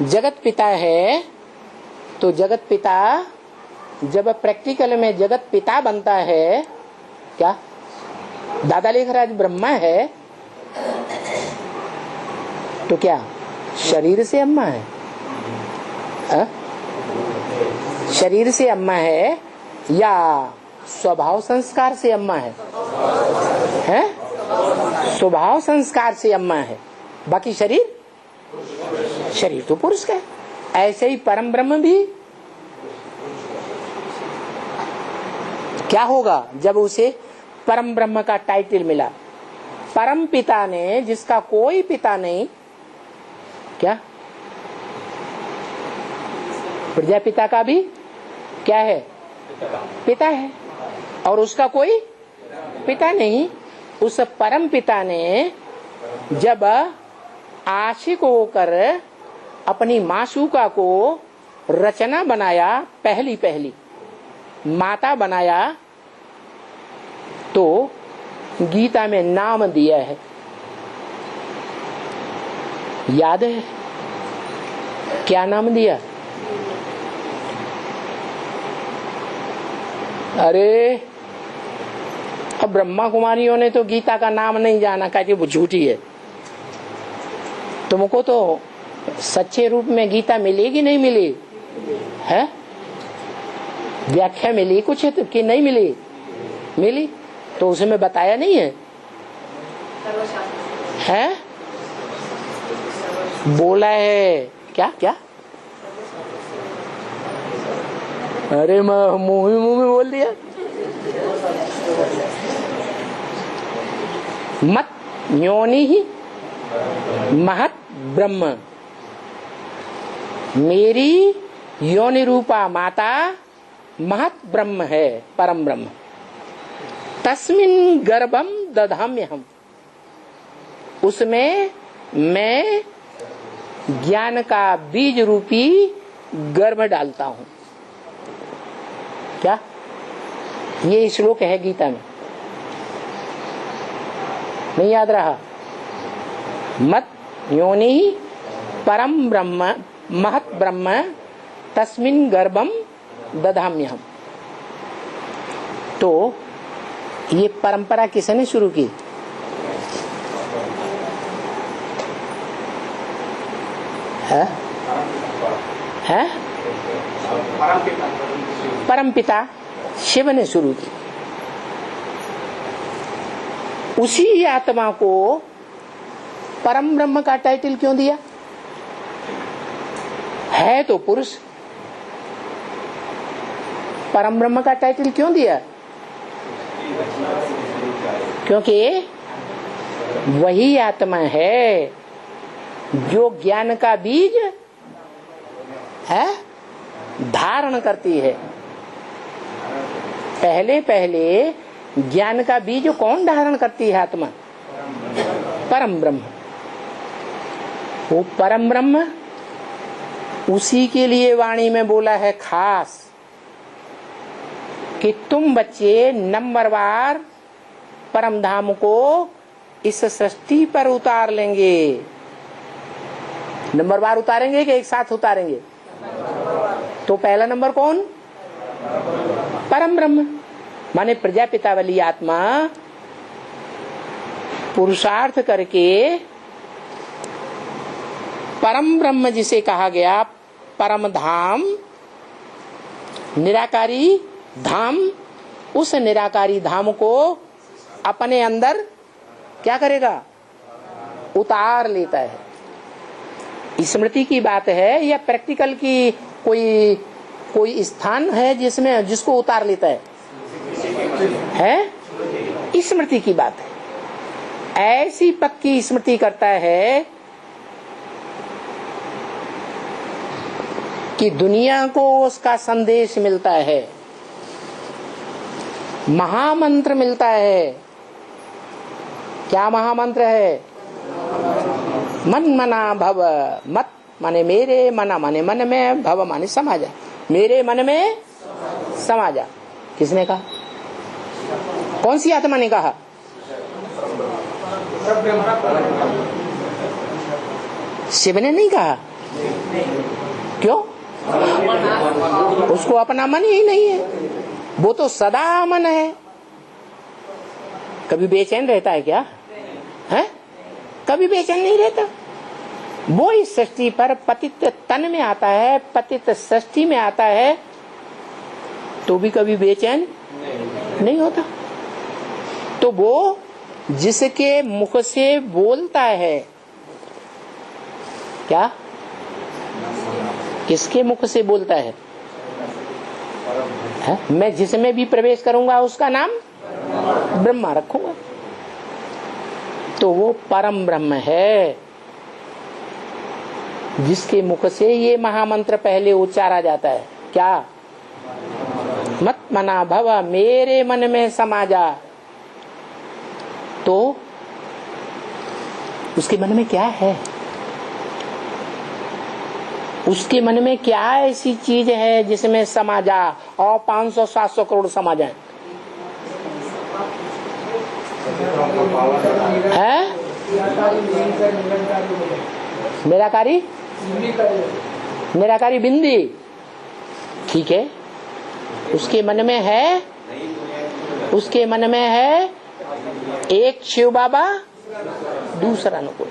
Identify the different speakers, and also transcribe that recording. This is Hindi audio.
Speaker 1: जगत पिता है, तो जगत पिता जब प्रैक्टिकल में जगत पिता बनता है, क्या दादा लेखराज ब्रह्मा है, तो क्या शरीर से अम्मा है? शरीर से अम्मा है या स्वभाव संस्कार से अम्मा है? स्वभाव संस्कार से अम्मा है, बाकी शरीर तो पुरुष का है। ऐसे ही परम ब्रह्म भी क्या होगा जब उसे परम ब्रह्म का टाइटल मिला? परम पिता ने, जिसका कोई पिता नहीं, क्या प्रजापिता का भी क्या है? पिता है, और उसका कोई पिता नहीं। उस परम पिता ने जब आशिक होकर अपनी मासूका को रचना बनाया, पहली माता बनाया, तो गीता में नाम दिया है, याद है? क्या नाम दिया? अरे अब ब्रह्मा कुमारियों ने तो गीता का नाम नहीं जाना, कहते वो झूठी है। तुमको तो सच्चे रूप में गीता मिलेगी नहीं मिली है? व्याख्या मिली कुछ है तो कि नहीं मिली? मिली, तो उसमें बताया नहीं है? है बोला है क्या? क्या? अरे मुंह में बोल दिया। मत योनि ही महत ब्रह्म, मेरी योनि रूपा माता महत ब्रह्म है, परम ब्रह्म। तस्मिन गर्भम दधाम्यहम्, उसमें मैं ज्ञान का बीज रूपी गर्भ डालता हूं। क्या ये श्लोक है गीता में? नहीं याद रहा? मत योनि परम ब्रह्म महत ब्रह्म तस्मिन गर्भम दधाम्यहम्। तो ये परंपरा किसने शुरू की? है? परम पिता शिव ने शुरू की। उसी आत्मा को परम ब्रह्म का टाइटल क्यों दिया? है तो पुरुष, परम ब्रह्म का टाइटल क्यों दिया? क्योंकि वही आत्मा है जो ज्ञान का बीज है धारण करती है। पहले ज्ञान का बीज कौन धारण करती है? आत्मा, परम ब्रह्म। वो परम ब्रह्म उसी के लिए वाणी में बोला है खास कि तुम बच्चे नंबरवार परम धाम को इस सृष्टि पर उतार लेंगे। नंबरवार उतारेंगे कि एक साथ उतारेंगे? तो पहला नंबर कौन? परम ब्रह्म, माने प्रजापिता वाली आत्मा पुरुषार्थ करके परम ब्रह्म जिसे कहा गया परम धाम, निराकारी धाम, उस निराकारी धाम को अपने अंदर क्या करेगा? उतार लेता है। स्मृति की बात है या प्रैक्टिकल की कोई स्थान है जिसको उतार लेता है? स्मृति की बात है। ऐसी पक्की स्मृति करता है कि दुनिया को उसका संदेश मिलता है, महामंत्र मिलता है। क्या महामंत्र है? मन मना भव, मत माने मेरे, मना माने मन में, भव माने समा जा, मेरे मन में समा जा। किसने कहा? कौन सी आत्मा ने कहा? शिव ने नहीं कहा, क्यों? उसको अपना मन ही नहीं है, वो तो सदा मन है। कभी बेचैन रहता है क्या? है? कभी बेचैन नहीं रहता। वो इस सृष्टि पर पतित तन में आता है, पतित सृष्टि में आता है, तो भी कभी बेचैन नहीं होता। तो वो जिसके मुख से बोलता है, क्या? किसके मुख से बोलता है? मैं जिसमें भी प्रवेश करूंगा उसका नाम ब्रह्मा रखूंगा, तो वो परम ब्रह्म है, जिसके मुख से ये महामंत्र पहले उच्चारा जाता है। क्या? मत मना भव, मेरे मन में समा जा। तो उसके मन में क्या है? उसके मन में क्या ऐसी चीज है जिसमें समा जा, और 500-700 करोड़ समा जाए? है? निराकारी बिंदी, ठीक है। उसके मन में है, उसके मन में है एक शिव बाबा, दूसरा न कोई।